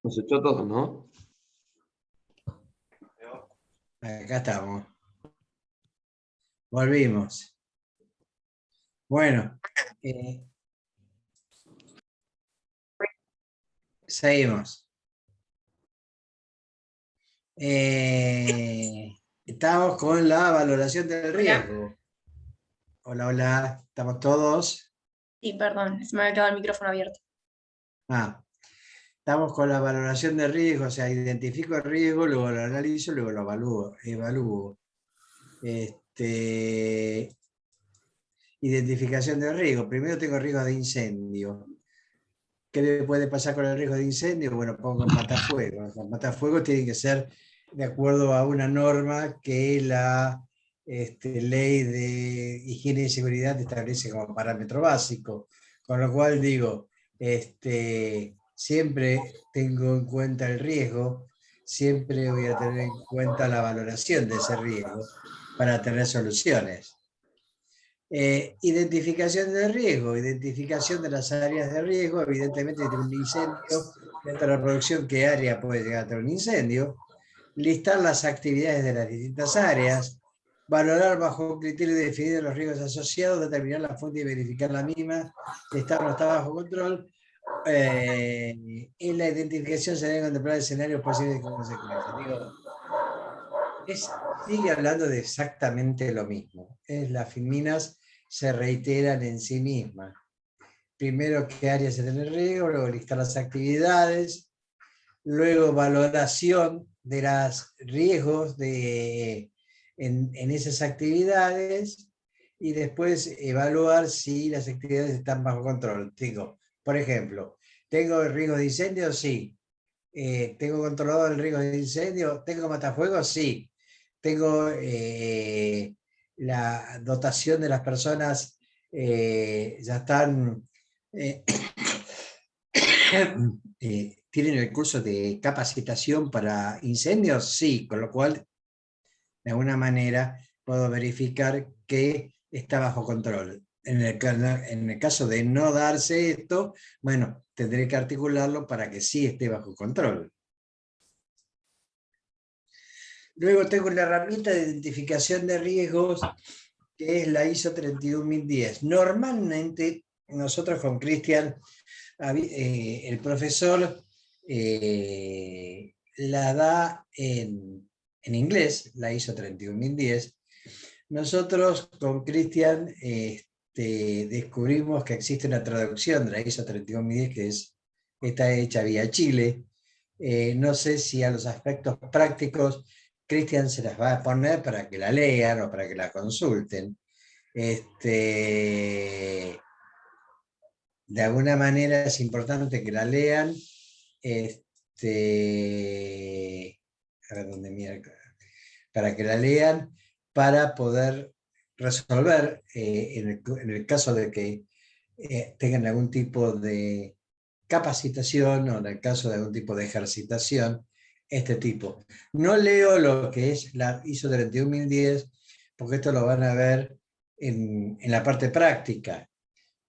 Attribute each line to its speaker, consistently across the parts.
Speaker 1: Nos echó todo, ¿no?
Speaker 2: Acá estamos. Volvimos. Bueno, seguimos. Estamos con la valoración del riesgo. Hola, hola, ¿estamos todos?
Speaker 3: Sí, perdón, se me había quedado el micrófono abierto.
Speaker 2: Estamos con la valoración de riesgo, o sea, identifico el riesgo, luego lo analizo, luego lo evalúo. Identificación de riesgo. Primero tengo riesgo de incendio. ¿Qué le puede pasar con el riesgo de incendio? Bueno, pongo el matafuegos. Los matafuegos tienen que ser de acuerdo a una norma que la ley de higiene y seguridad establece como parámetro básico. Con lo cual digo, siempre tengo en cuenta el riesgo, siempre voy a tener en cuenta la valoración de ese riesgo para tener soluciones. Identificación de riesgo, identificación de las áreas de riesgo, evidentemente de un incendio, dentro de la producción, qué área puede llegar a tener un incendio, listar las actividades de las distintas áreas, valorar bajo un criterio definido los riesgos asociados, determinar la fuente y verificar la misma, si está o no está bajo control. En la identificación se deben contemplar escenarios posibles de consecuencias. Digo, sigue hablando de exactamente lo mismo. Las filminas se reiteran en sí mismas. Primero, qué áreas se tienen riesgo, luego listar las actividades, luego valoración de los riesgos en esas actividades y después evaluar si las actividades están bajo control. Digo, por ejemplo, ¿tengo el riesgo de incendio? Sí. ¿Tengo controlado el riesgo de incendio? ¿Tengo matafuegos? Sí. Tengo la dotación de las personas, ya están, tienen el curso de capacitación para incendios, sí, con lo cual de alguna manera puedo verificar que está bajo control. En el caso de no darse esto, bueno, tendré que articularlo para que sí esté bajo control. Luego tengo la herramienta de identificación de riesgos, que es la ISO 31010. Normalmente nosotros con Cristian, el profesor la da en inglés, la ISO 31010. Nosotros con Cristian descubrimos que existe una traducción de la ISO 31010 que está hecha vía Chile. No sé si a los aspectos prácticos Cristian se las va a poner para que la lean o para que la consulten. De alguna manera es importante que la lean. A ver dónde mira, para que la lean, para poder resolver, en el caso de que tengan algún tipo de capacitación o en el caso de algún tipo de ejercitación, este tipo. No leo lo que es la ISO 31010, porque esto lo van a ver en la parte práctica,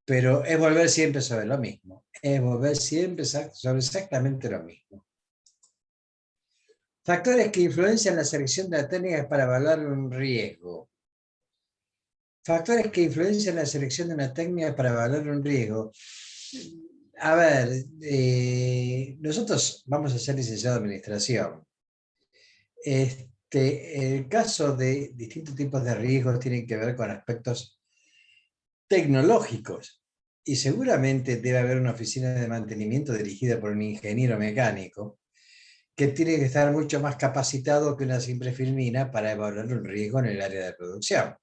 Speaker 2: pero es volver siempre sobre lo mismo, es volver siempre sobre exactamente lo mismo. Factores que influencian la selección de las técnicas para evaluar un riesgo. Factores que influencian la selección de una técnica para evaluar un riesgo. A ver, nosotros vamos a ser licenciados de administración. El caso de distintos tipos de riesgos tienen que ver con aspectos tecnológicos y seguramente debe haber una oficina de mantenimiento dirigida por un ingeniero mecánico que tiene que estar mucho más capacitado que una simple filmina para evaluar un riesgo en el área de producción.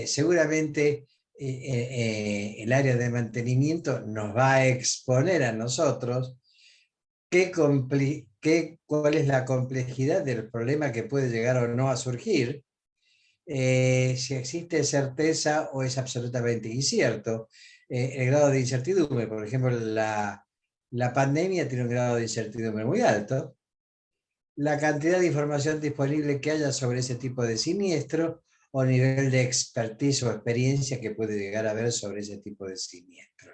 Speaker 2: Seguramente el área de mantenimiento nos va a exponer a nosotros cuál es la complejidad del problema que puede llegar o no a surgir, si existe certeza o es absolutamente incierto, el grado de incertidumbre. Por ejemplo, la pandemia tiene un grado de incertidumbre muy alto, la cantidad de información disponible que haya sobre ese tipo de siniestro o nivel de expertise o experiencia que puede llegar a haber sobre ese tipo de siniestro.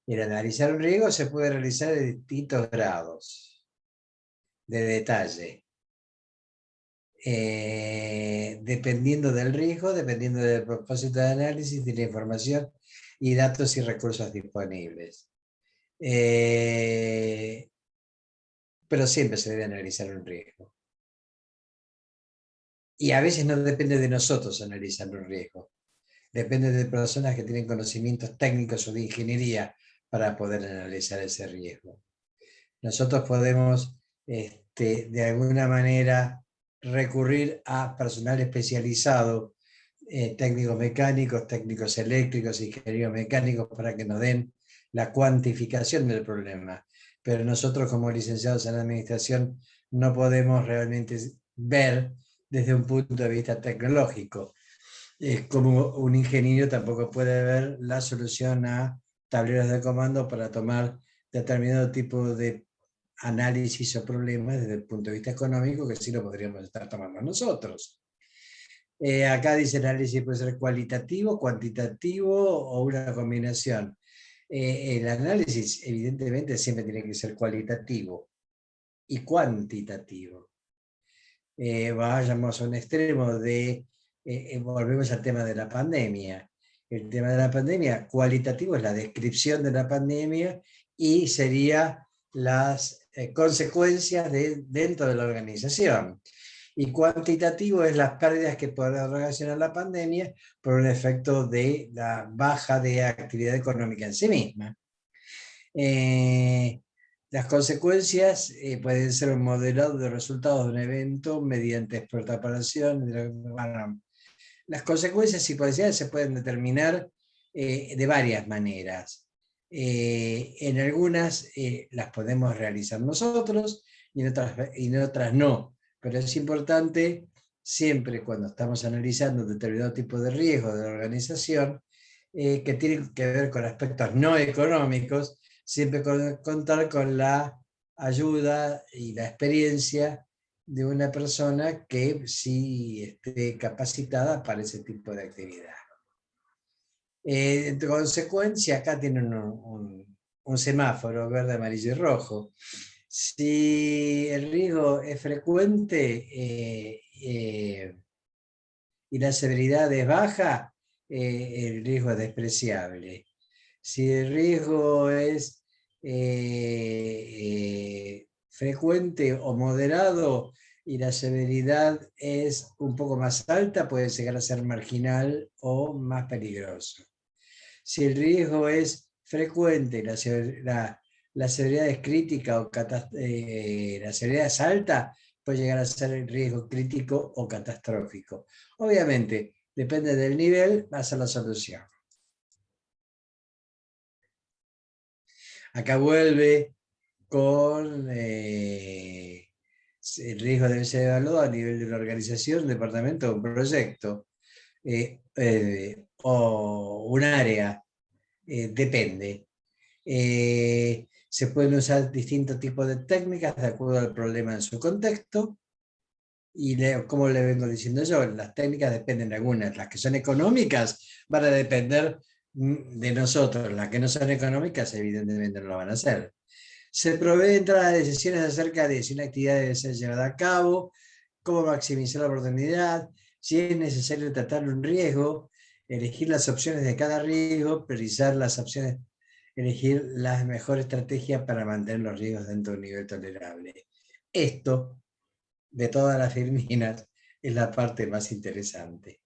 Speaker 2: El analizar un riesgo se puede realizar de distintos grados de detalle. Dependiendo del riesgo, dependiendo del propósito de análisis, de la información y datos y recursos disponibles. Pero siempre se debe analizar un riesgo. Y a veces no depende de nosotros analizar un riesgo. Depende de personas que tienen conocimientos técnicos o de ingeniería para poder analizar ese riesgo. Nosotros podemos, de alguna manera, recurrir a personal especializado, técnicos mecánicos, técnicos eléctricos, ingenieros mecánicos, para que nos den la cuantificación del problema. Pero nosotros, como licenciados en administración, no podemos realmente ver desde un punto de vista tecnológico. Como un ingeniero tampoco puede ver la solución a tableros de comando para tomar determinado tipo de análisis o problemas desde el punto de vista económico, que sí lo podríamos estar tomando nosotros. Acá dice análisis puede ser cualitativo, cuantitativo o una combinación. El análisis evidentemente siempre tiene que ser cualitativo y cuantitativo. Vayamos a un extremo de, volvemos al tema de la pandemia. El tema de la pandemia cualitativo es la descripción de la pandemia y sería las consecuencias dentro de la organización. Y cuantitativo es las pérdidas que puede ocasionar la pandemia por un efecto de la baja de actividad económica en sí misma. Las consecuencias pueden ser un modelado de resultados de un evento mediante extrapolación. Bueno, las consecuencias y potenciales se pueden determinar de varias maneras. En algunas las podemos realizar nosotros y en otras no. Pero es importante, siempre cuando estamos analizando un determinado tipo de riesgo de la organización, que tienen que ver con aspectos no económicos, siempre contar con la ayuda y la experiencia de una persona que sí esté capacitada para ese tipo de actividad. En consecuencia, acá tienen un semáforo verde, amarillo y rojo. Si el riesgo es frecuente y la severidad es baja, el riesgo es despreciable. Si el riesgo es frecuente o moderado y la severidad es un poco más alta, puede llegar a ser marginal o más peligroso. Si el riesgo es frecuente, la severidad es crítica o la severidad es alta, puede llegar a ser el riesgo crítico o catastrófico. Obviamente, depende del nivel, va a ser la solución. Acá vuelve con el riesgo debe ser evaluado a nivel de una organización, un departamento o un proyecto o un área. Depende. Se pueden usar distintos tipos de técnicas de acuerdo al problema en su contexto. Y como le vengo diciendo yo, las técnicas dependen de algunas. Las que son económicas van a depender de nosotros. Las que no son económicas, evidentemente no lo van a hacer. Se provee entrada de decisiones acerca de si una actividad debe ser llevada a cabo, cómo maximizar la oportunidad, si es necesario tratar un riesgo, elegir las opciones de cada riesgo, priorizar las opciones, elegir la mejor estrategia para mantener los riesgos dentro de un nivel tolerable. Esto, de todas las filminas, es la parte más interesante.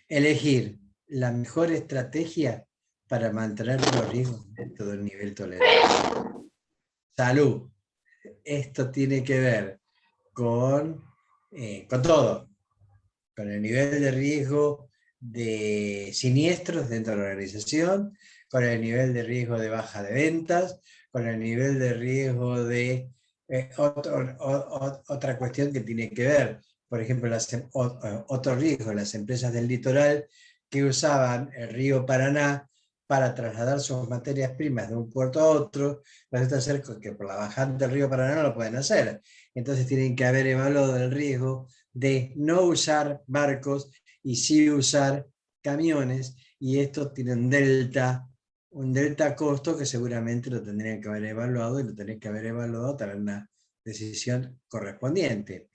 Speaker 2: Elegir la mejor estrategia para mantener los riesgos dentro de un nivel tolerable. Salud. Esto tiene que ver con todo, con el nivel de riesgo de siniestros dentro de la organización, con el nivel de riesgo de baja de ventas, con el nivel de riesgo de otra cuestión que tiene que ver, por ejemplo, otro riesgo, las empresas del litoral que usaban el río Paraná para trasladar sus materias primas de un puerto a otro, resulta ser que por la bajante del río Paraná no lo pueden hacer. Entonces tienen que haber evaluado el riesgo de no usar barcos y sí usar camiones, y esto tiene un delta un delta costo que seguramente lo tendrían que haber evaluado y lo tenés que haber evaluado para una decisión correspondiente.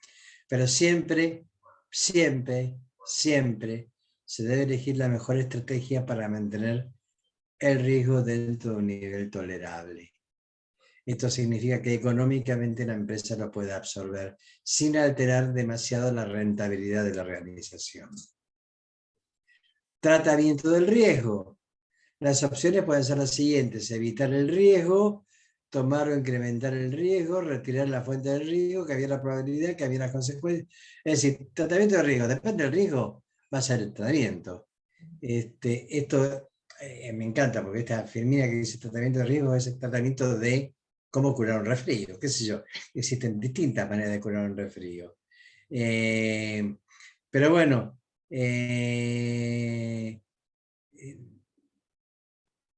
Speaker 2: Pero siempre, siempre, siempre se debe elegir la mejor estrategia para mantener el riesgo dentro de un nivel tolerable. Esto significa que económicamente la empresa lo puede absorber sin alterar demasiado la rentabilidad de la organización. Tratamiento del riesgo. Las opciones pueden ser las siguientes: evitar el riesgo, tomar o incrementar el riesgo, retirar la fuente del riesgo, que había la probabilidad, que había las consecuencias. Es decir, tratamiento de riesgo. Depende del riesgo, va a ser el tratamiento. Esto me encanta, porque esta firmina que dice tratamiento de riesgo es el tratamiento de cómo curar un resfrío, qué sé yo. Existen distintas maneras de curar un resfrío. Pero bueno,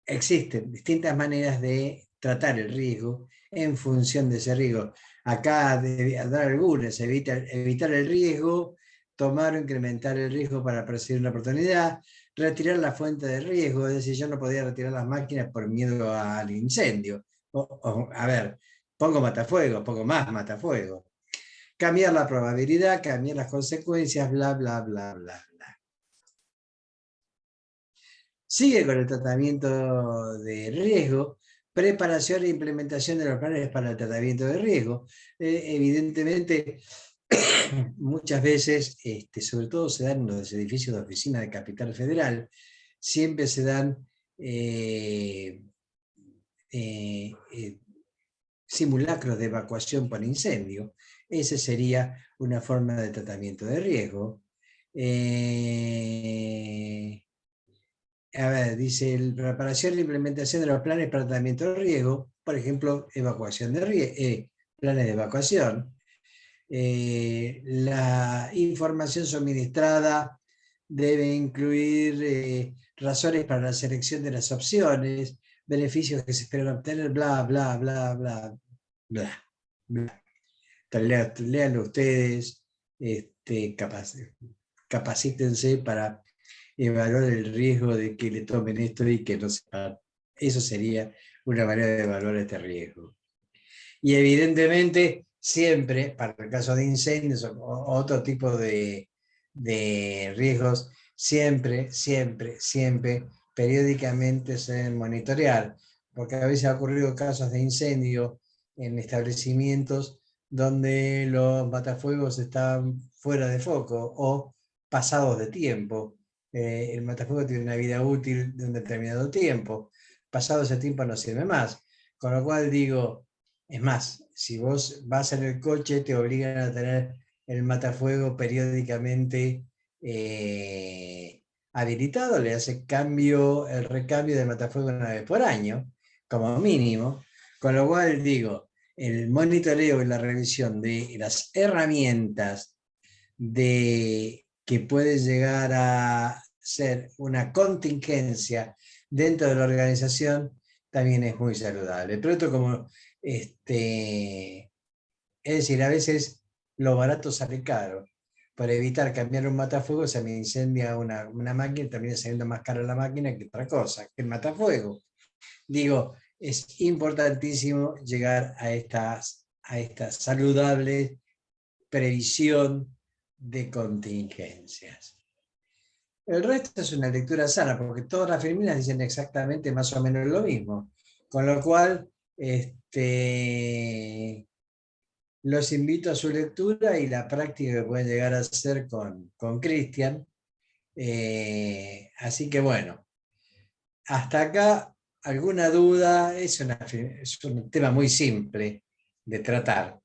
Speaker 2: existen distintas maneras de tratar el riesgo en función de ese riesgo. Acá, de dar algunas: evitar el riesgo, tomar o incrementar el riesgo para percibir una oportunidad, retirar la fuente de riesgo, es decir, yo no podía retirar las máquinas por miedo al incendio. A ver, pongo matafuego, pongo más matafuego. Cambiar la probabilidad, cambiar las consecuencias, bla, bla, bla, bla, bla. Sigue con el tratamiento de riesgo, preparación e implementación de los planes para el tratamiento de riesgo. Evidentemente, muchas veces, sobre todo se dan en los edificios de oficina de Capital Federal, siempre se dan simulacros de evacuación por incendio. Esa sería una forma de tratamiento de riesgo. A ver, dice: preparación e implementación de los planes para tratamiento de riesgo, por ejemplo, evacuación de riesgo, planes de evacuación. La información suministrada debe incluir razones para la selección de las opciones, beneficios que se esperan obtener, bla, bla, bla, bla, bla, bla. Léanlo ustedes, capacítense para evaluar el riesgo de que le tomen esto y que no sepan. Eso sería una manera de evaluar este riesgo. Y evidentemente, siempre, para el caso de incendios o otro tipo de riesgos, siempre, siempre, siempre, periódicamente se deben monitorear, porque a veces ha ocurrido casos de incendio en establecimientos donde los matafuegos están fuera de foco o pasados de tiempo. El matafuego tiene una vida útil de un determinado tiempo. Pasado ese tiempo no sirve más. Con lo cual digo, es más, si vos vas en el coche, te obligan a tener el matafuego periódicamente habilitado, le hace el recambio de matafuego una vez por año, como mínimo. Con lo cual digo, el monitoreo y la revisión de las herramientas que puede llegar a ser una contingencia dentro de la organización también es muy saludable. Pero esto como, es decir, a veces lo barato sale caro. Para evitar cambiar un matafuego se me incendia una máquina y termina saliendo más cara la máquina que otra cosa, que el matafuego. Digo, es importantísimo llegar a esta saludable previsión de contingencias. El resto es una lectura sana, porque todas las firminas dicen exactamente más o menos lo mismo. Con lo cual, los invito a su lectura y la práctica que pueden llegar a hacer con Cristian. Así que bueno, hasta acá, ¿alguna duda? Es un tema muy simple de tratar.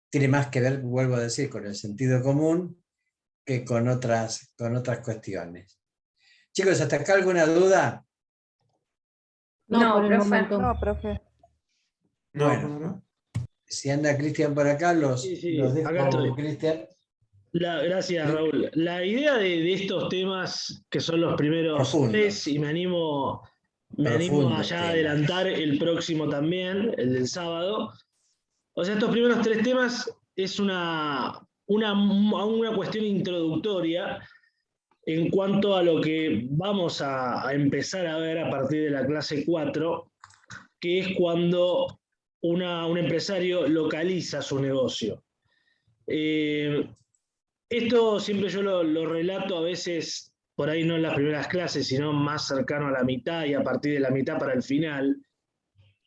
Speaker 2: Tiene más que ver, vuelvo a decir, con el sentido común que con otras cuestiones. Chicos, ¿hasta acá alguna duda?
Speaker 3: No,
Speaker 1: por el
Speaker 3: profe.
Speaker 1: momento.
Speaker 4: No, profe.
Speaker 2: Bueno,
Speaker 5: No.
Speaker 2: si anda Cristian por acá, los
Speaker 5: Sí,
Speaker 2: dejo,
Speaker 5: acá estoy.
Speaker 2: Cristian.
Speaker 5: Gracias, Raúl. La idea de estos temas, que son los primeros
Speaker 2: Profundo.
Speaker 5: 3, y me animo
Speaker 2: Profundo
Speaker 5: a ya
Speaker 2: tema.
Speaker 5: adelantar el próximo también, el del sábado. O sea, estos primeros 3 temas es una cuestión introductoria en cuanto a lo que vamos a empezar a ver a partir de la clase 4, que es cuando un empresario localiza su negocio. Esto siempre yo lo relato a veces, por ahí no en las primeras clases, sino más cercano a la mitad y a partir de la mitad para el final,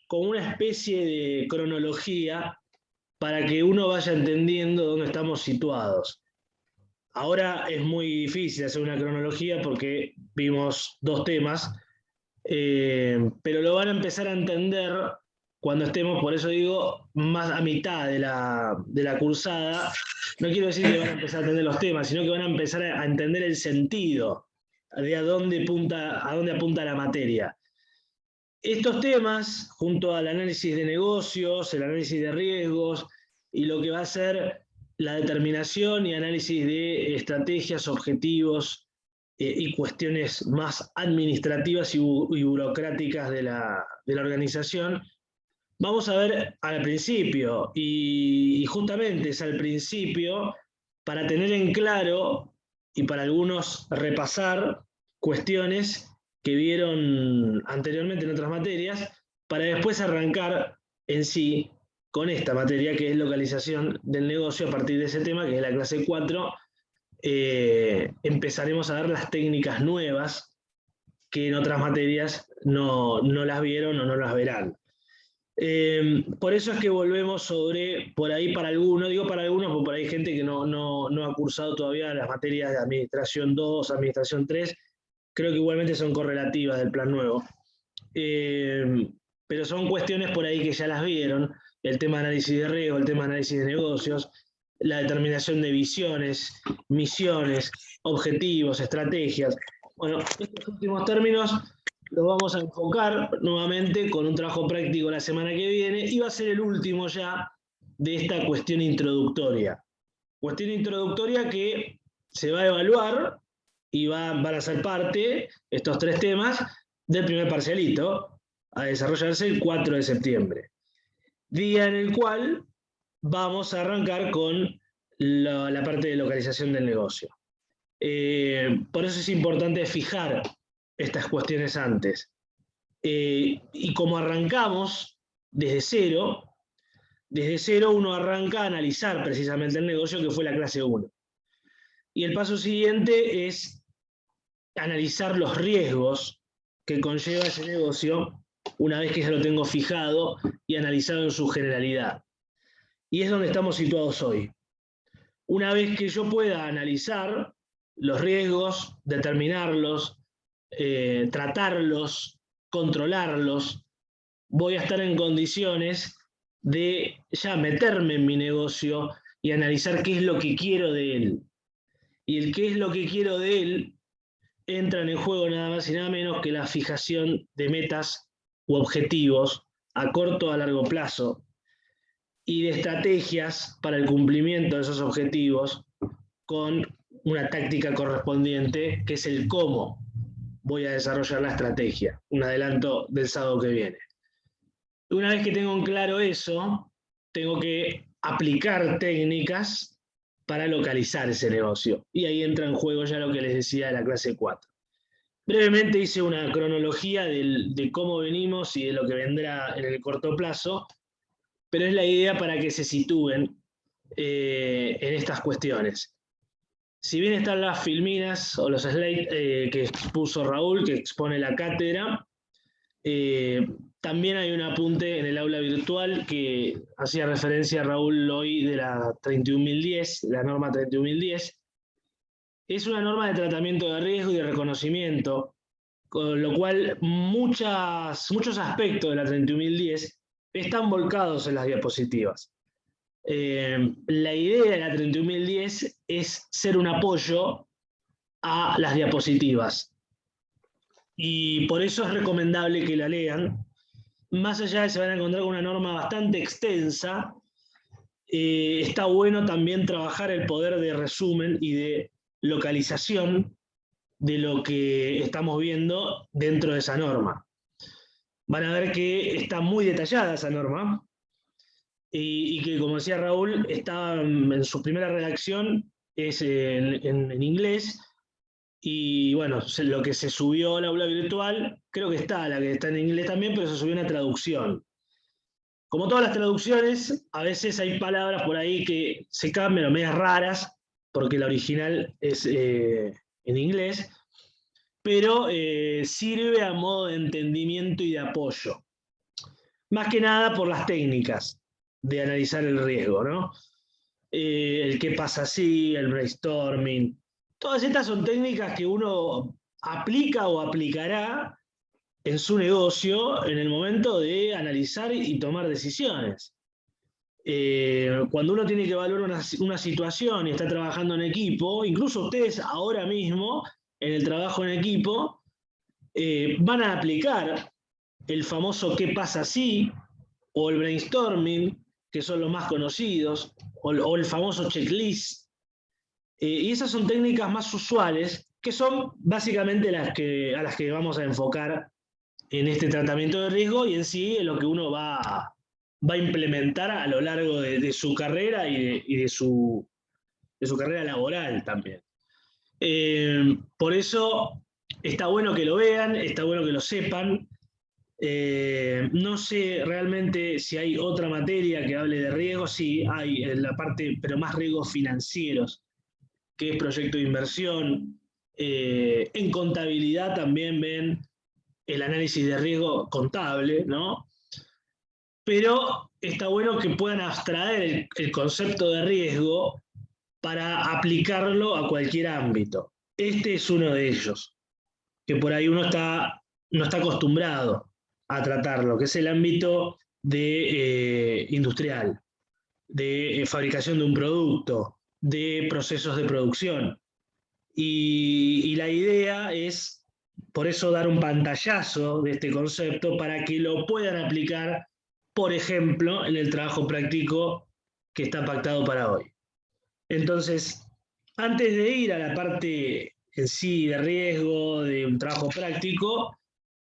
Speaker 5: como una especie de cronología para que uno vaya entendiendo dónde estamos situados. Ahora es muy difícil hacer una cronología porque vimos 2 temas, pero lo van a empezar a entender cuando estemos, por eso digo, más a mitad de la cursada. No quiero decir que van a empezar a entender los temas, sino que van a empezar a entender el sentido de a dónde apunta la materia. Estos temas, junto al análisis de negocios, el análisis de riesgos y lo que va a ser la determinación y análisis de estrategias, objetivos y cuestiones más administrativas y burocráticas de la organización, vamos a ver al principio, y justamente es al principio para tener en claro y para algunos repasar cuestiones que vieron anteriormente en otras materias, para después arrancar en sí con esta materia que es localización del negocio. A partir de ese tema, que es la clase 4, empezaremos a ver las técnicas nuevas que en otras materias no las vieron o no las verán. Por eso es que volvemos sobre, por ahí para algunos, digo para algunos, porque por ahí hay gente que no ha cursado todavía las materias de Administración 2, Administración 3, creo que igualmente son correlativas del plan nuevo. Pero son cuestiones por ahí que ya las vieron, el tema de análisis de riesgo, el tema de análisis de negocios, la determinación de visiones, misiones, objetivos, estrategias. Bueno, estos últimos términos los vamos a enfocar nuevamente con un trabajo práctico la semana que viene, y va a ser el último ya de esta cuestión introductoria. Cuestión introductoria que se va a evaluar y van a ser parte, estos 3 temas, del primer parcialito, a desarrollarse el 4 de septiembre. Día en el cual vamos a arrancar con la parte de localización del negocio. Por eso es importante fijar estas cuestiones antes. Y como arrancamos desde cero uno arranca a analizar precisamente el negocio, que fue la clase 1. Y el paso siguiente es analizar los riesgos que conlleva ese negocio una vez que ya lo tengo fijado y analizado en su generalidad. Y es donde estamos situados hoy. Una vez que yo pueda analizar los riesgos, determinarlos, tratarlos, controlarlos, voy a estar en condiciones de ya meterme en mi negocio y analizar qué es lo que quiero de él. Y el qué es lo que quiero de él entra en el juego nada más y nada menos que la fijación de metas u objetivos a corto o a largo plazo y de estrategias para el cumplimiento de esos objetivos con una táctica correspondiente, que es el cómo voy a desarrollar la estrategia. Un adelanto del sábado que viene. Una vez que tengo en claro eso, tengo que aplicar técnicas para localizar ese negocio. Y ahí entra en juego ya lo que les decía de la clase 4. Brevemente hice una cronología de cómo venimos y de lo que vendrá en el corto plazo, pero es la idea para que se sitúen en estas cuestiones. Si bien están las filminas o los slides que expuso Raúl, que expone la cátedra, también hay un apunte en el aula virtual que hacía referencia a Raúl hoy de la 31010, la norma 31010. Es una norma de tratamiento de riesgo y de reconocimiento, con lo cual muchos aspectos de la 31010 están volcados en las diapositivas. La idea de la 31010 es ser un apoyo a las diapositivas. Y por eso es recomendable que la lean. Más allá de que se van a encontrar con una norma bastante extensa, está bueno también trabajar el poder de resumen y de localización de lo que estamos viendo dentro de esa norma. Van a ver que está muy detallada esa norma y que, como decía Raúl, está en su primera redacción, es en inglés, Y bueno, lo que se subió al aula virtual, creo que está, la que está en inglés también, pero se subió una traducción. Como todas las traducciones, a veces hay palabras por ahí que se cambian o medias raras, porque la original es en inglés, pero sirve a modo de entendimiento y de apoyo. Más que nada por las técnicas de analizar el riesgo, ¿no? El qué pasa si, el brainstorming. Todas estas son técnicas que uno aplica o aplicará en su negocio en el momento de analizar y tomar decisiones. Cuando uno tiene que evaluar una situación y está trabajando en equipo, incluso ustedes ahora mismo, en el trabajo en equipo, van a aplicar el famoso qué pasa si, o el brainstorming, que son los más conocidos, o el famoso checklist. Y esas son técnicas más usuales, que son básicamente a las que vamos a enfocar en este tratamiento de riesgo y en sí en lo que uno va a implementar a lo largo de su carrera y de su carrera laboral también. Por eso está bueno que lo vean, está bueno que lo sepan. No sé realmente si hay otra materia que hable de riesgos, sí hay en la parte, pero más riesgos financieros, que es proyecto de inversión. En contabilidad también ven el análisis de riesgo contable, ¿no? Pero está bueno que puedan abstraer el concepto de riesgo para aplicarlo a cualquier ámbito. Este es uno de ellos, que por ahí uno no está acostumbrado a tratarlo, que es el ámbito de industrial, de fabricación de un producto, de procesos de producción. Y la idea es, por eso, dar un pantallazo de este concepto para que lo puedan aplicar, por ejemplo, en el trabajo práctico que está pactado para hoy. Entonces, antes de ir a la parte en sí de riesgo, de un trabajo práctico,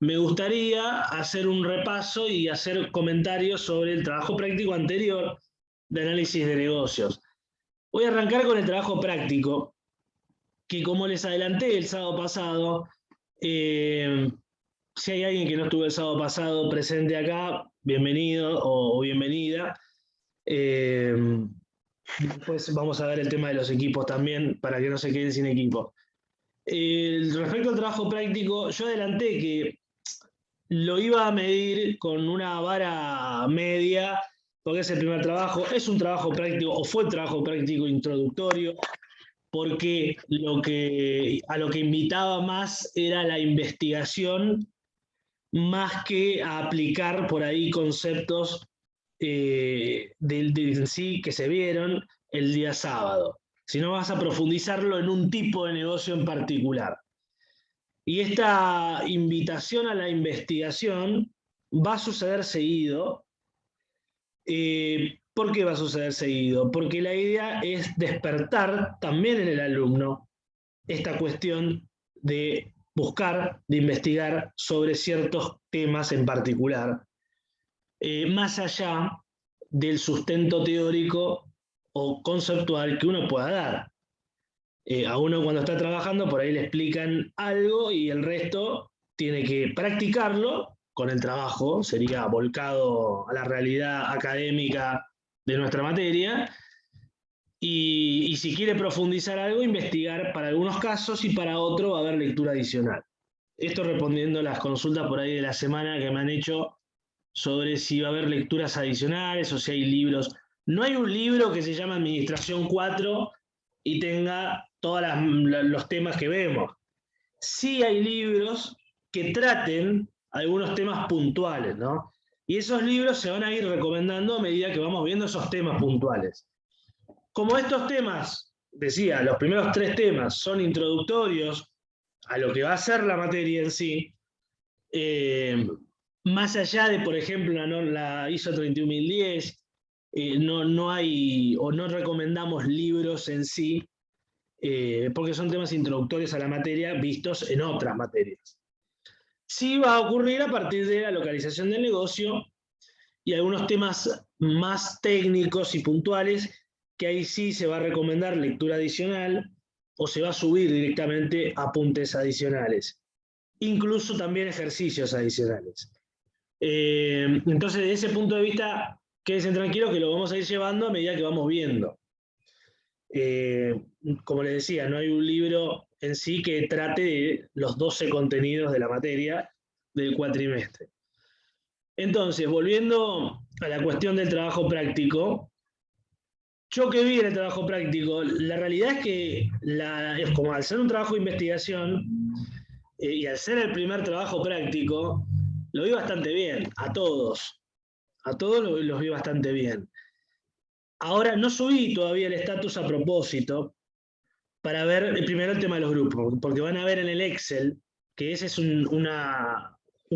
Speaker 5: me gustaría hacer un repaso y hacer comentarios sobre el trabajo práctico anterior de análisis de negocios. Voy a arrancar con el trabajo práctico, que como les adelanté el sábado pasado, si hay alguien que no estuvo el sábado pasado presente acá, bienvenido o bienvenida. Después vamos a ver el tema de los equipos también, para que no se queden sin equipo. Respecto al trabajo práctico, yo adelanté que lo iba a medir con una vara media, porque es el primer trabajo, es un trabajo práctico, o fue trabajo práctico introductorio, porque a lo que invitaba más era la investigación, más que a aplicar por ahí conceptos en sí que se vieron el día sábado, sino vas a profundizarlo en un tipo de negocio en particular. Y esta invitación a la investigación va a suceder seguido. ¿Por qué va a suceder seguido? Porque la idea es despertar también en el alumno esta cuestión de buscar, de investigar sobre ciertos temas en particular, más allá del sustento teórico o conceptual que uno pueda dar. A uno cuando está trabajando por ahí le explican algo y el resto tiene que practicarlo con el trabajo, sería volcado a la realidad académica de nuestra materia, y si quiere profundizar algo, investigar para algunos casos y para otros va a haber lectura adicional. Esto respondiendo a las consultas por ahí de la semana que me han hecho sobre si va a haber lecturas adicionales o si hay libros. No hay un libro que se llama Administración 4 y tenga todos los temas que vemos. Sí hay libros que traten algunos temas puntuales, ¿no? Y esos libros se van a ir recomendando a medida que vamos viendo esos temas puntuales. Como estos temas, decía, los primeros 3 temas son introductorios a lo que va a ser la materia en sí, más allá de, por ejemplo, la ISO 31010, no hay o no recomendamos libros en sí, porque son temas introductorios a la materia vistos en otras materias. Sí va a ocurrir a partir de la localización del negocio y algunos temas más técnicos y puntuales, que ahí sí se va a recomendar lectura adicional, o se va a subir directamente apuntes adicionales. Incluso también ejercicios adicionales. Entonces, desde ese punto de vista, quédense tranquilos que lo vamos a ir llevando a medida que vamos viendo. Como les decía, no hay un libro en sí que trate de los 12 contenidos de la materia del cuatrimestre. Entonces, volviendo a la cuestión del trabajo práctico, yo que vi en el trabajo práctico, la realidad es que es como al ser un trabajo de investigación y al ser el primer trabajo práctico, lo vi bastante bien, a todos los vi bastante bien. Ahora, no subí todavía el estatus a propósito para ver primero el tema de los grupos, porque van a ver en el Excel que ese es un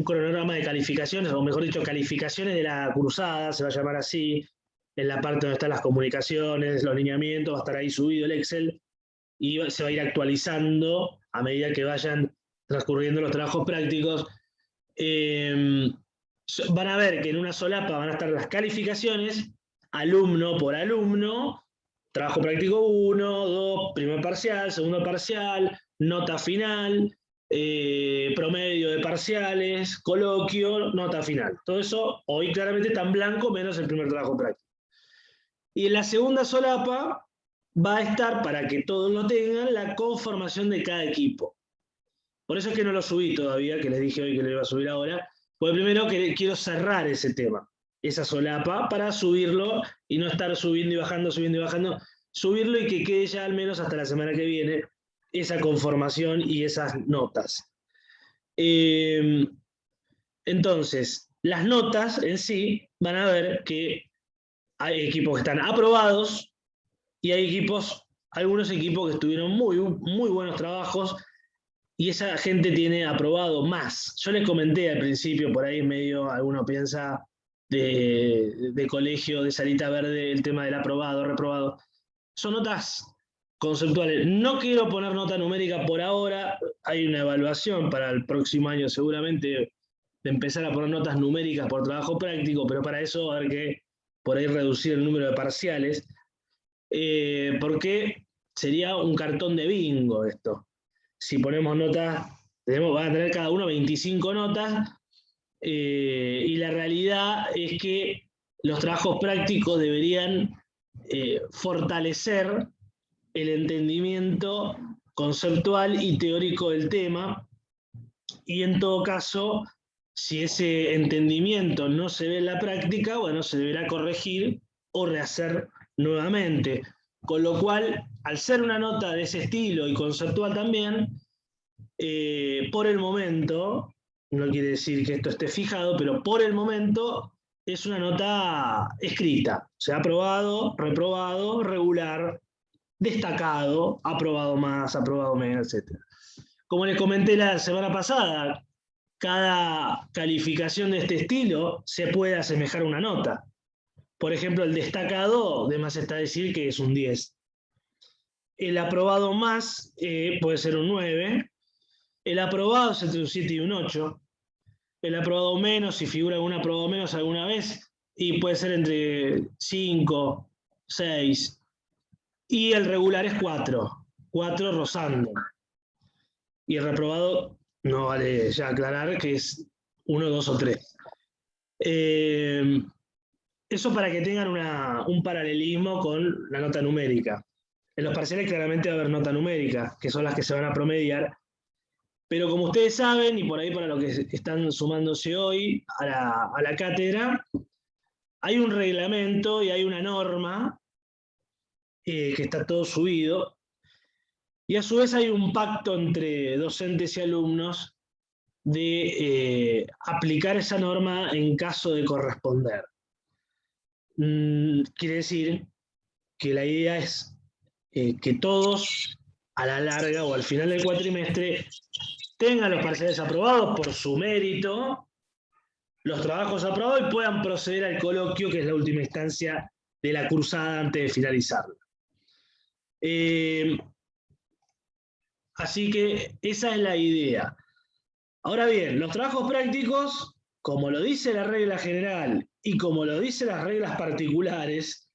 Speaker 5: cronograma de calificaciones, o mejor dicho, calificaciones de la cursada, se va a llamar así, en la parte donde están las comunicaciones, los lineamientos, va a estar ahí subido el Excel y se va a ir actualizando a medida que vayan transcurriendo los trabajos prácticos. Van a ver que en una solapa van a estar las calificaciones, alumno por alumno, trabajo práctico 1, 2, primer parcial, segundo parcial, nota final, promedio de parciales, coloquio, nota final. Todo eso hoy claramente está en blanco, menos el primer trabajo práctico. Y en la segunda solapa va a estar, para que todos lo tengan, la conformación de cada equipo. Por eso es que no lo subí todavía, que les dije hoy que lo iba a subir ahora, porque primero quiero cerrar ese tema, esa solapa, para subirlo y no estar subiendo y bajando, subirlo y que quede ya al menos hasta la semana que viene esa conformación y esas notas. Entonces, las notas en sí van a ver que hay equipos que están aprobados y hay algunos equipos que estuvieron muy buenos trabajos y esa gente tiene aprobado más. Yo les comenté al principio, por ahí medio alguno piensa de colegio, de salita verde, el tema del aprobado, reprobado. Son notas conceptuales. No quiero poner nota numérica por ahora, hay una evaluación para el próximo año seguramente de empezar a poner notas numéricas por trabajo práctico, pero para eso va a haber que por ahí reducir el número de parciales, porque sería un cartón de bingo esto. Si ponemos notas, van a tener cada uno 25 notas, y la realidad es que los trabajos prácticos deberían fortalecer el entendimiento conceptual y teórico del tema, y en todo caso, si ese entendimiento no se ve en la práctica, bueno, se deberá corregir o rehacer nuevamente. Con lo cual, al ser una nota de ese estilo y conceptual también, por el momento, no quiere decir que esto esté fijado, pero por el momento es una nota escrita. O sea, aprobado, reprobado, regular, destacado, aprobado más, aprobado menos, etc. Como les comenté la semana pasada, cada calificación de este estilo se puede asemejar a una nota. Por ejemplo, el destacado, de más está decir que es un 10. El aprobado más puede ser un 9. El aprobado es entre un 7 y un 8. El aprobado menos, si figura algún aprobado menos alguna vez, y puede ser entre 5, 6. Y el regular es 4. 4 rozando. Y el reprobado, no vale ya aclarar que es 1, 2 o 3. Eso para que tengan un paralelismo con la nota numérica. En los parciales claramente va a haber nota numérica, que son las que se van a promediar. Pero como ustedes saben, y por ahí para los que están sumándose hoy a la cátedra, hay un reglamento y hay una norma que está todo subido, y a su vez hay un pacto entre docentes y alumnos de aplicar esa norma en caso de corresponder. Quiere decir que la idea es que todos, a la larga o al final del cuatrimestre, tengan los parciales aprobados por su mérito, los trabajos aprobados y puedan proceder al coloquio, que es la última instancia de la cursada antes de finalizarla. Así que esa es la idea. Ahora bien, los trabajos prácticos, como lo dice la regla general y como lo dicen las reglas particulares,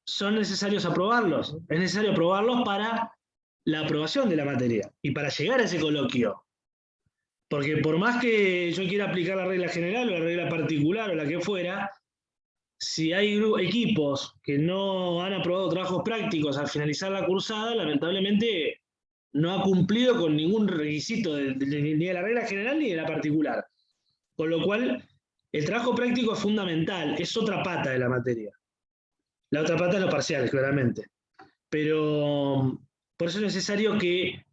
Speaker 5: son necesarios aprobarlos. Es necesario aprobarlos para la aprobación de la materia. Y para llegar a ese coloquio, porque por más que yo quiera aplicar la regla general o la regla particular o la que fuera, si hay equipos que no han aprobado trabajos prácticos al finalizar la cursada, lamentablemente no ha cumplido con ningún requisito ni de la regla general ni de la particular. Con lo cual, el trabajo práctico es fundamental, es otra pata de la materia. La otra pata es los parciales, claramente. Pero por eso es necesario que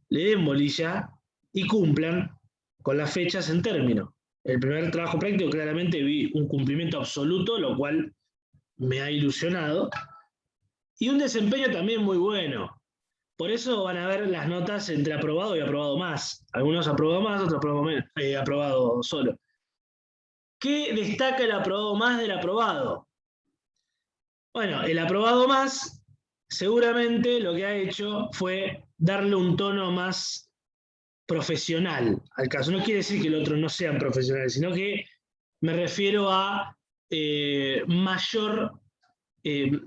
Speaker 5: le den bolilla y cumplan con las fechas en término. El primer trabajo práctico claramente vi un cumplimiento absoluto, lo cual me ha ilusionado, y un desempeño también muy bueno. Por eso van a ver las notas entre aprobado y aprobado más. Algunos aprobado más, otros aprobado menos, aprobado solo. ¿Qué destaca el aprobado más del aprobado? Bueno, el aprobado más seguramente lo que ha hecho fue darle un tono más profesional al caso. No quiere decir que el otro no sean profesionales, sino que me refiero a mayor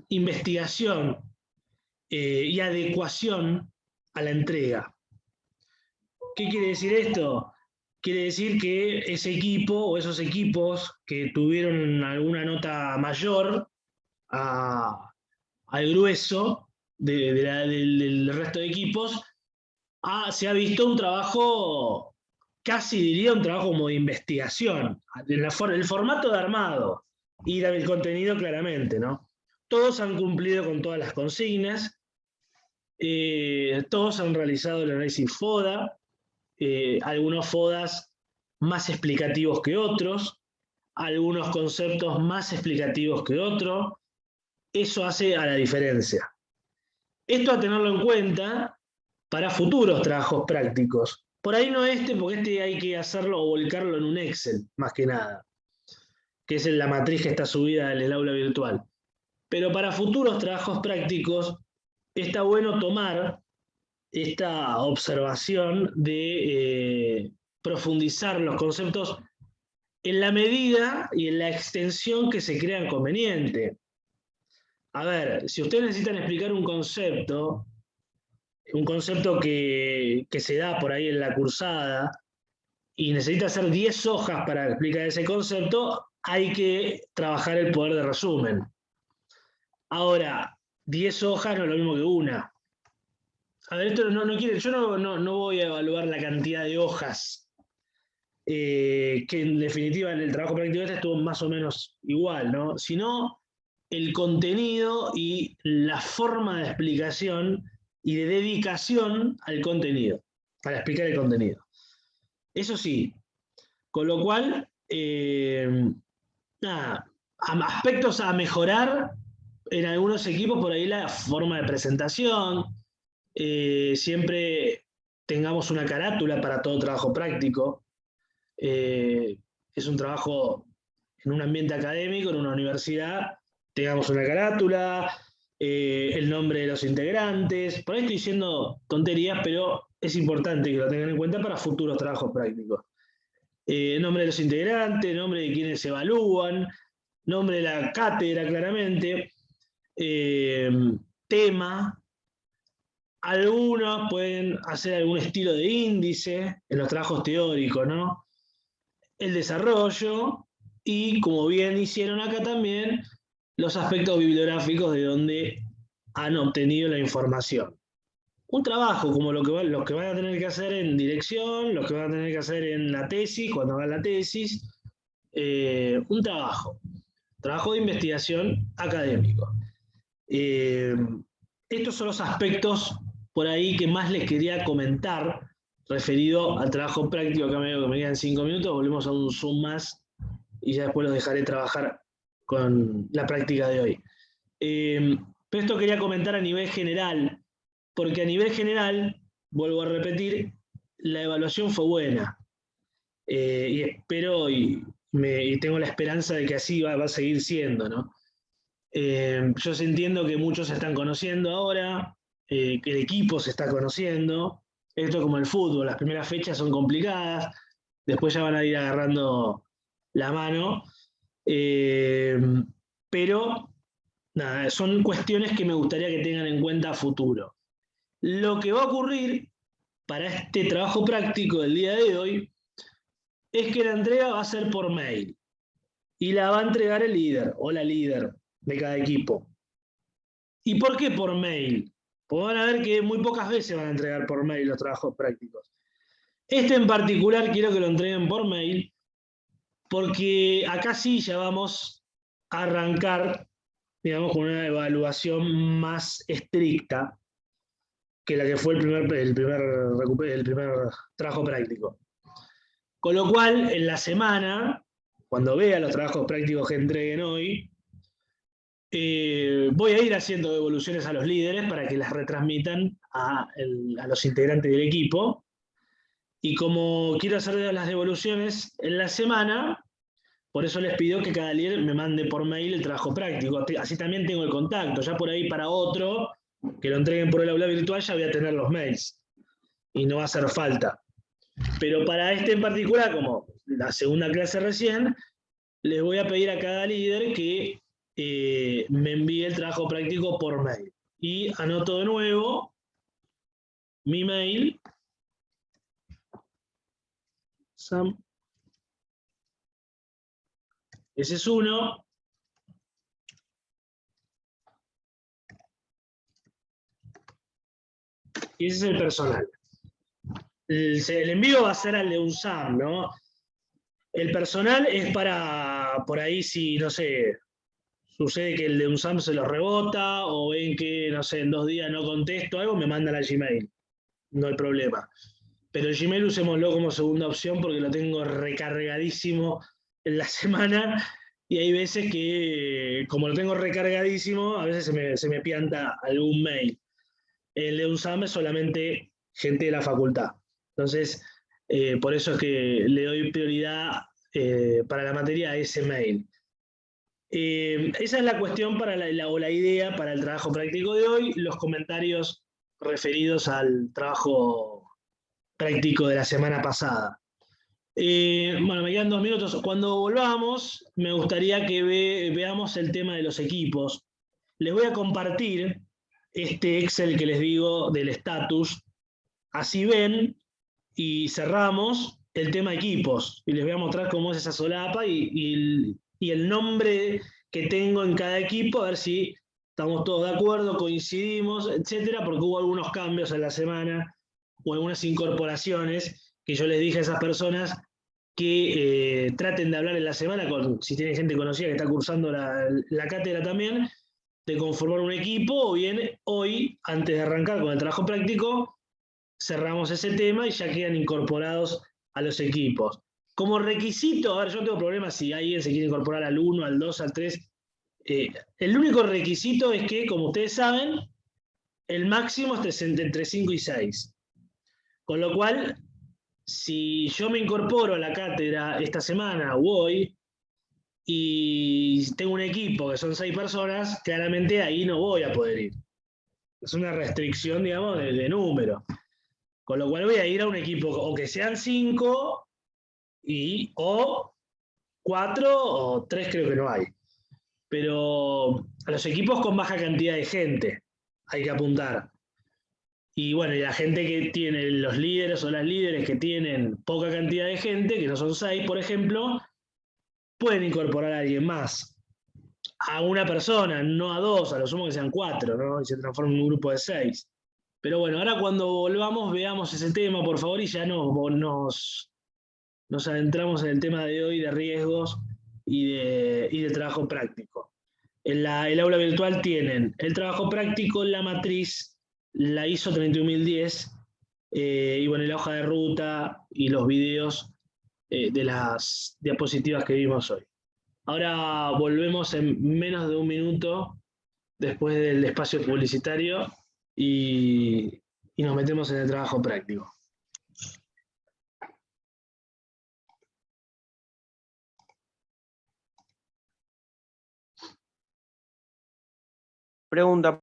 Speaker 5: investigación y adecuación a la entrega. ¿Qué quiere decir esto? Quiere decir que ese equipo o esos equipos que tuvieron alguna nota mayor al grueso del resto de equipos, se ha visto un trabajo, casi diría un trabajo como de investigación, el formato de armado y el contenido claramente, ¿no? Todos han cumplido con todas las consignas, todos han realizado el análisis FODA, algunos FODAs más explicativos que otros, algunos conceptos más explicativos que otros. Eso hace a la diferencia. Esto a tenerlo en cuenta para futuros trabajos prácticos. Por ahí no porque este hay que hacerlo o volcarlo en un Excel, más que nada, que es la matriz que está subida en el aula virtual. Pero para futuros trabajos prácticos está bueno tomar esta observación de profundizar los conceptos en la medida y en la extensión que se crea conveniente. A ver, si ustedes necesitan explicar un concepto que se da por ahí en la cursada, y necesita hacer 10 hojas para explicar ese concepto, hay que trabajar el poder de resumen. Ahora, 10 hojas no es lo mismo que una. A ver, esto yo no voy a evaluar la cantidad de hojas, que en definitiva en el trabajo práctico este estuvo más o menos igual, ¿no? Sino el contenido y la forma de explicación y de dedicación al contenido, para explicar el contenido. Eso sí, con lo cual, aspectos a mejorar en algunos equipos, por ahí la forma de presentación, siempre tengamos una carátula para todo trabajo práctico. Es un trabajo en un ambiente académico, en una universidad, tengamos una carátula, el nombre de los integrantes. Por ahí estoy diciendo tonterías, pero es importante que lo tengan en cuenta para futuros trabajos prácticos. Nombre de los integrantes, nombre de quienes se evalúan, nombre de la cátedra claramente, tema. Algunos pueden hacer algún estilo de índice en los trabajos teóricos, ¿no? El desarrollo y, como bien hicieron acá también, los aspectos bibliográficos de donde han obtenido la información. Un trabajo como los que van a tener que hacer en dirección, los que van a tener que hacer en la tesis, cuando hagan la tesis, un trabajo de investigación académico. Estos son los aspectos por ahí que más les quería comentar referido al trabajo práctico. Acá me quedan 5 minutos, volvemos a un Zoom más y ya después los dejaré trabajar con la práctica de hoy. Pero esto quería comentar a nivel general, porque a nivel general, vuelvo a repetir, la evaluación fue buena. Y espero y tengo la esperanza de que así va a seguir siendo, ¿no? Yo entiendo que muchos se están conociendo ahora, que el equipo se está conociendo. Esto es como el fútbol, las primeras fechas son complicadas, después ya van a ir agarrando la mano. Pero nada, son cuestiones que me gustaría que tengan en cuenta a futuro. Lo que va a ocurrir para este trabajo práctico del día de hoy es que la entrega va a ser por mail y la va a entregar el líder o la líder de cada equipo. ¿Y por qué por mail? Pues van a ver que muy pocas veces van a entregar por mail los trabajos prácticos. Este en particular quiero que lo entreguen por mail porque acá sí ya vamos a arrancar, digamos, con una evaluación más estricta que la que fue el primer trabajo práctico. Con lo cual, en la semana, cuando vea los trabajos prácticos que entreguen hoy, voy a ir haciendo devoluciones a los líderes para que las retransmitan a los integrantes del equipo. Y como quiero hacer las devoluciones en la semana, por eso les pido que cada líder me mande por mail el trabajo práctico. Así también tengo el contacto. Ya por ahí para otro, que lo entreguen por el aula virtual, ya voy a tener los mails. Y no va a hacer falta. Pero para este en particular, como la segunda clase recién, les voy a pedir a cada líder que me envíe el trabajo práctico por mail. Y anoto de nuevo mi mail. Sam. Ese es uno. Y ese es el personal. El envío va a ser al de un SAM, ¿no? El personal es para, por ahí si, no sé, sucede que el de un SAM se los rebota o ven que, no sé, en 2 días no contesto algo, me mandan al Gmail. No hay problema. Pero el Gmail usémoslo como segunda opción porque lo tengo recargadísimo en la semana y hay veces que, como lo tengo recargadísimo, a veces se me pianta algún mail. El de UNSAM es solamente gente de la facultad. Entonces, por eso es que le doy prioridad para la materia a ese mail. Esa es la cuestión para o la idea para el trabajo práctico de hoy. Los comentarios referidos al trabajo práctico de la semana pasada. Bueno, me quedan 2 minutos. Cuando volvamos, me gustaría que veamos el tema de los equipos. Les voy a compartir este Excel que les digo del estatus. Así ven y cerramos el tema equipos. Y les voy a mostrar cómo es esa solapa y el nombre que tengo en cada equipo, a ver si estamos todos de acuerdo, coincidimos, etcétera, porque hubo algunos cambios en la semana o algunas incorporaciones que yo les dije a esas personas que traten de hablar en la semana, si tienen gente conocida que está cursando la cátedra también, de conformar un equipo, o bien hoy, antes de arrancar con el trabajo práctico, cerramos ese tema y ya quedan incorporados a los equipos. Como requisito, a ver, yo no tengo problemas si alguien se quiere incorporar al 1, al 2, al 3. El único requisito es que, como ustedes saben, el máximo es entre 5 y 6. Con lo cual, si yo me incorporo a la cátedra esta semana o hoy y tengo un equipo que son 6 personas, claramente ahí no voy a poder ir. Es una restricción, digamos, de número. Con lo cual voy a ir a un equipo o que sean 5 o 4 o 3 creo que no hay. Pero a los equipos con baja cantidad de gente hay que apuntar. Y bueno, y la gente que tiene, los líderes o las líderes que tienen poca cantidad de gente, que no son 6, por ejemplo, pueden incorporar a alguien más. A una persona, no a 2, a lo sumo que sean 4, ¿no? Y se transforma en un grupo de 6. Pero bueno, ahora cuando volvamos, veamos ese tema, por favor, y ya nos adentramos en el tema de hoy de riesgos y de trabajo práctico. El aula virtual tienen el trabajo práctico, la matriz, la ISO 31010, y bueno, la hoja de ruta y los videos de las diapositivas que vimos hoy. Ahora volvemos en menos de un minuto después del espacio publicitario y nos metemos en el trabajo práctico.
Speaker 1: Pregunta.